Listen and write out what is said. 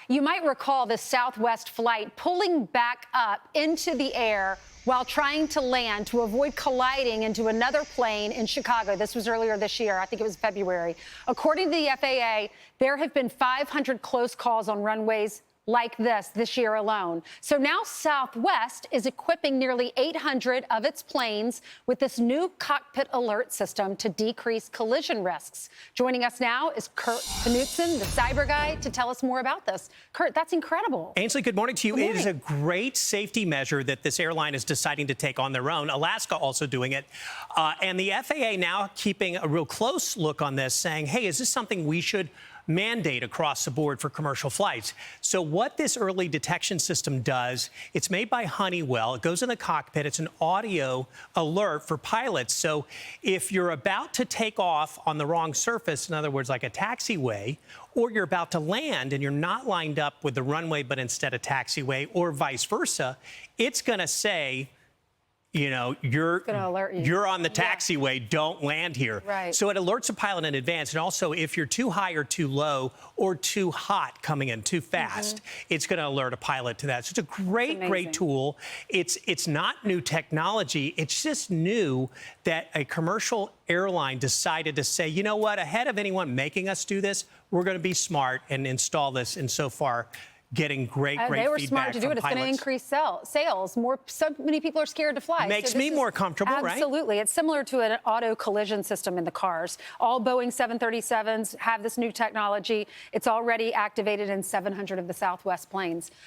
You might recall the Southwest flight pulling back up into the air while trying to land to avoid colliding into another plane in Chicago. This was earlier this year. I think it was February. According to the FAA, there have been 500 close calls on runways like this year alone. So now Southwest is equipping nearly 800 of its planes with this new cockpit alert system to decrease collision risks. Joining us now is Knutsson, the cyber guy, to tell us more about this. Kurt, that's incredible. Ainsley, good morning to you. Good morning. It is a great safety measure that this airline is deciding to take on their own. Alaska also doing it. And the FAA now keeping a real close look on this, saying, hey, is this something we should mandate across the board for commercial flights? So what this early detection system does, it's made by Honeywell. It goes in the cockpit. It's an audio alert for pilots. So if you're about to take off on the wrong surface, in other words, like a taxiway, or you're about to land and you're not lined up with the runway, but instead a taxiway, or vice versa, it's going to say, you know, you're on the taxiway, don't land here. Right. So it alerts a pilot in advance. And also, if you're too high or too low or too hot coming in, too fast, it's going to alert a pilot to that. So it's a great tool. It's not new technology. It's just new that a commercial airline decided to say, you know what, ahead of anyone making us do this, we're going to be smart and install this. And so far, getting great feedback from pilots. They were smart to do it. It's going to increase sales. So many people are scared to fly. Makes me more comfortable, right? Absolutely. It's similar to an auto collision system in the cars. All Boeing 737s have this new technology. It's already activated in 700 of the Southwest planes.